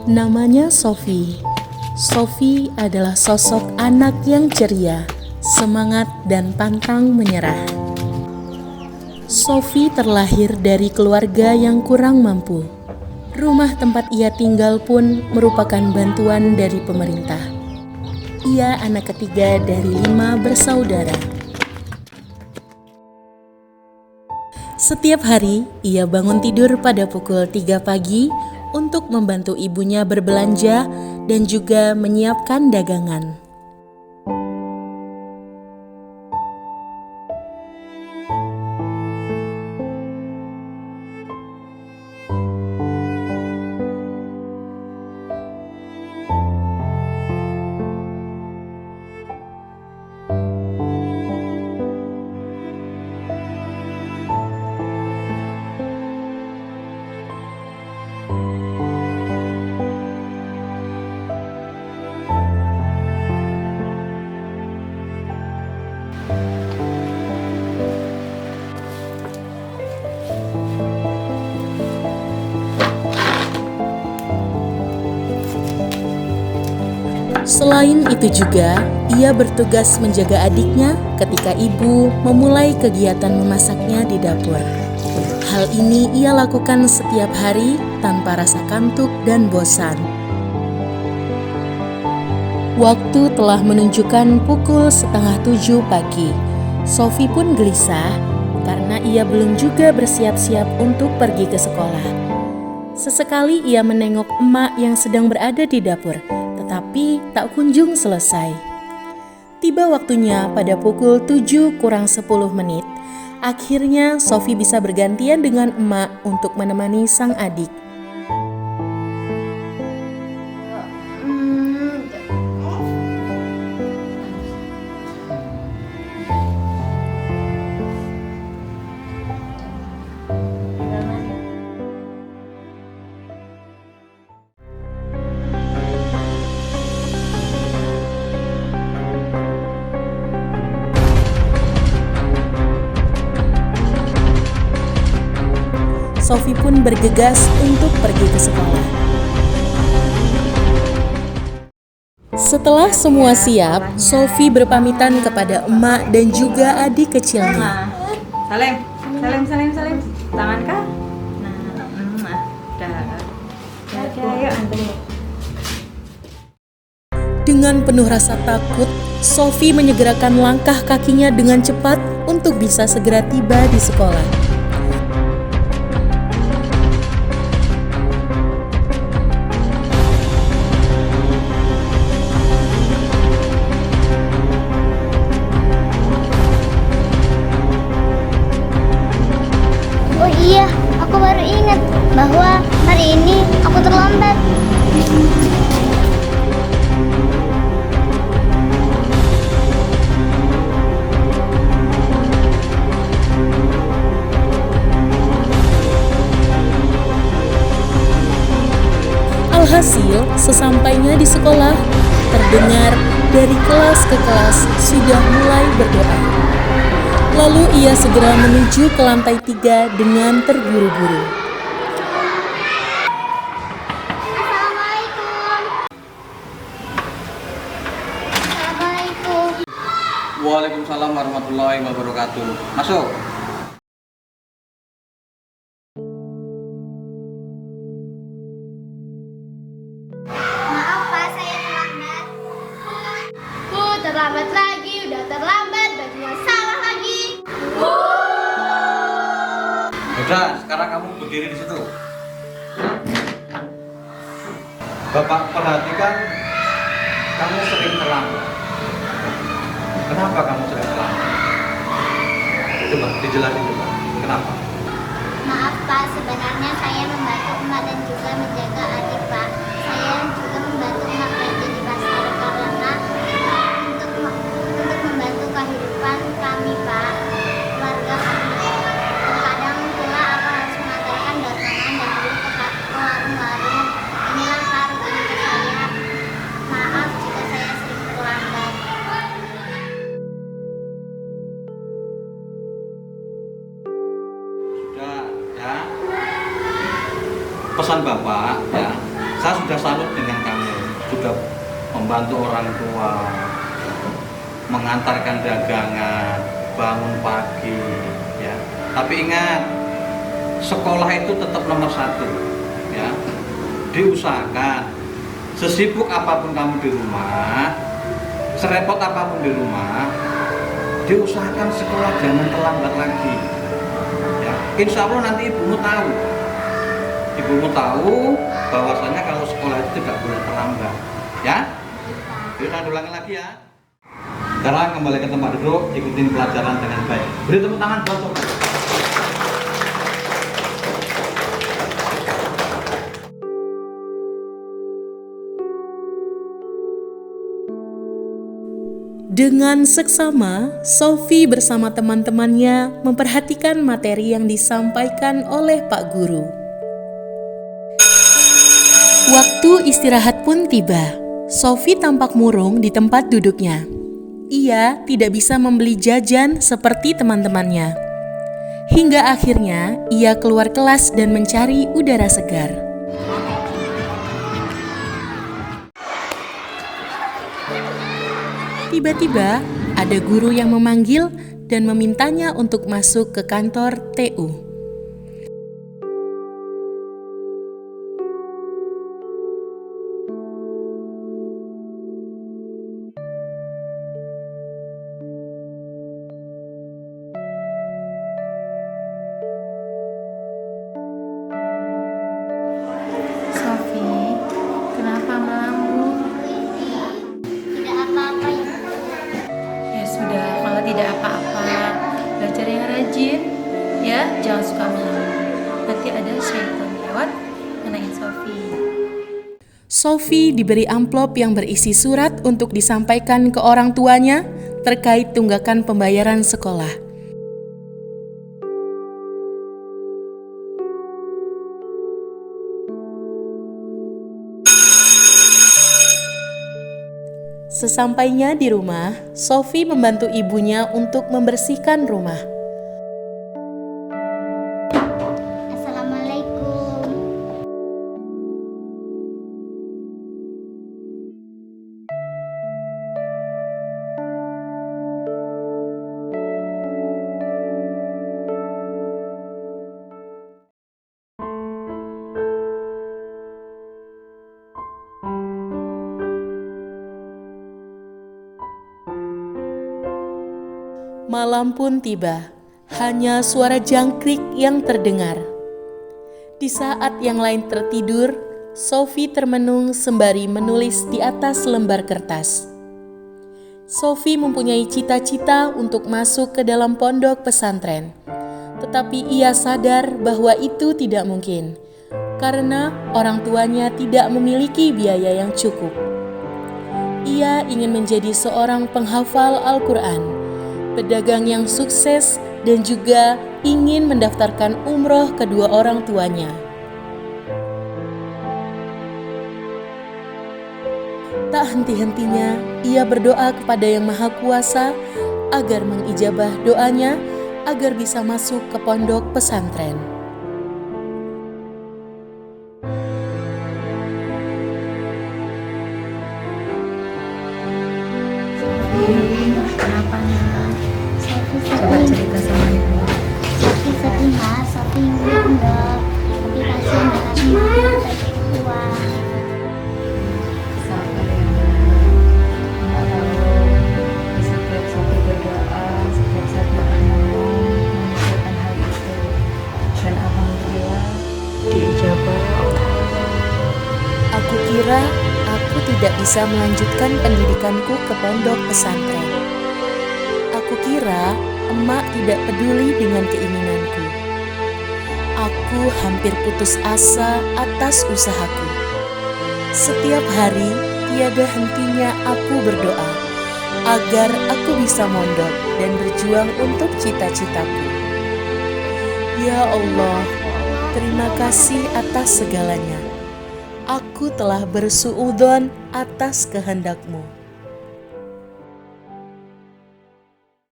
Namanya Sophie. Sophie adalah sosok anak yang ceria, semangat dan pantang menyerah. Sophie terlahir dari keluarga yang kurang mampu. Rumah tempat ia tinggal pun merupakan bantuan dari pemerintah. Ia anak ketiga dari 5 bersaudara. Setiap hari, ia bangun tidur pada pukul 3 pagi untuk membantu ibunya berbelanja dan juga menyiapkan dagangan. Selain itu juga, ia bertugas menjaga adiknya ketika ibu memulai kegiatan memasaknya di dapur. Hal ini ia lakukan setiap hari tanpa rasa kantuk dan bosan. Waktu telah menunjukkan pukul 6:30 pagi. Sophie pun gelisah karena ia belum juga bersiap-siap untuk pergi ke sekolah. Sesekali ia menengok emak yang sedang berada di dapur, tetapi tak kunjung selesai. Tiba waktunya pada pukul 7 kurang 10 menit. Akhirnya Sophie bisa bergantian dengan emak untuk menemani sang adik. Sophie pun bergegas untuk pergi ke sekolah. Setelah semua siap, Sophie berpamitan kepada emak dan juga adik kecilnya. Salim. Tangan kah? Ayo. Dengan penuh rasa takut, Sophie menyegerakan langkah kakinya dengan cepat untuk bisa segera tiba di sekolah. Oh iya, aku baru ingat bahwa hari ini aku terlambat. Alhasil, sesampainya di sekolah, terdengar dari kelas ke kelas sudah mulai berdoa. Lalu ia segera menuju ke lantai 3 dengan terburu-buru. Assalamualaikum. Waalaikumsalam warahmatullahi wabarakatuh. Masuk. Maaf Pak, saya terlambat. Terlambat lagi, udah terlambat, bajunya salah lagi. Udah, sekarang kamu berdiri di situ. Bapak perhatikan, kamu sering terlambat. Kenapa kamu sering terlambat? Coba dijelasin coba. Kenapa? Maaf Pak, sebenarnya saya membantu emak dan juga menjaga adik Pak. Saya juga membantu emak kerja di pasar karena untuk membantu kehidupan kami Pak, keluarga kami. Terkadang pula aku harus mengantarkan dagangan dan beli ke warung-warung. Inilah Pak rutinitas saya. Maaf jika saya sering terlambat. Sudah, ya. Pesan Bapak, ya. Saya sudah salut dengan kamu, sudah membantu orang tua, mengantarkan dagangan, bangun pagi, ya. Tapi ingat, sekolah itu tetap nomor satu, ya. Diusahakan, sesibuk apapun kamu di rumah, serepot apapun di rumah, diusahakan sekolah jangan terlambat lagi. Ya, insya Allah nanti ibumu tahu bahwasanya kalau sekolah itu tidak boleh terlambat. Ya, kita ulangi lagi ya. Sekarang kembali ke tempat duduk, ikutin pelajaran dengan baik. Beri tepuk tangan buat Sofi. Dengan seksama, Sofi bersama teman-temannya memperhatikan materi yang disampaikan oleh Pak Guru. Waktu istirahat pun tiba. Sofi tampak murung di tempat duduknya. Ia tidak bisa membeli jajan seperti teman-temannya. Hingga akhirnya ia keluar kelas dan mencari udara segar. Tiba-tiba ada guru yang memanggil dan memintanya untuk masuk ke kantor TU. Sofi, kenapa ngelamun? Tidak apa-apa Ibu. Ya sudah, kalau tidak apa-apa, belajar yang rajin, ya, jangan suka ngelamun. Nanti ada syaitan lewat ngenangin Sofi. Sofi diberi amplop yang berisi surat untuk disampaikan ke orang tuanya terkait tunggakan pembayaran sekolah. Sesampainya di rumah, Sofi membantu ibunya untuk membersihkan rumah. Assalamualaikum. Malam pun tiba, hanya suara jangkrik yang terdengar. Di saat yang lain tertidur, Sofi termenung sembari menulis di atas lembar kertas. Sofi mempunyai cita-cita untuk masuk ke dalam pondok pesantren, tetapi ia sadar bahwa itu tidak mungkin, karena orang tuanya tidak memiliki biaya yang cukup. Ia ingin menjadi seorang penghafal Al-Quran, pedagang yang sukses, dan juga ingin mendaftarkan umroh kedua orang tuanya. Tak henti-hentinya, ia berdoa kepada Yang Maha Kuasa agar mengijabah doanya agar bisa masuk ke pondok pesantren. Kenapa nak? Sofi Coba sedih. cerita sama ibu. Sofi sedih Mas. Sofi ngundok. Tapi kasihan dengan Mas. Tapi uang. Sabar ya nak. Kalau setiap Sofi berdoa, setiap saat merenung, mengucapkan hal itu, dan alhamdulillah diijabah Allah. Aku kira aku tidak bisa melanjutkan pendidikanku ke pondok pesantren. Aku kira emak tidak peduli dengan keinginanku. Aku hampir putus asa atas usahaku. Setiap hari tiada hentinya aku berdoa agar aku bisa mondok dan berjuang untuk cita-citaku. Ya Allah, terima kasih atas segalanya. Aku telah bersuudzon atas kehendak-Mu.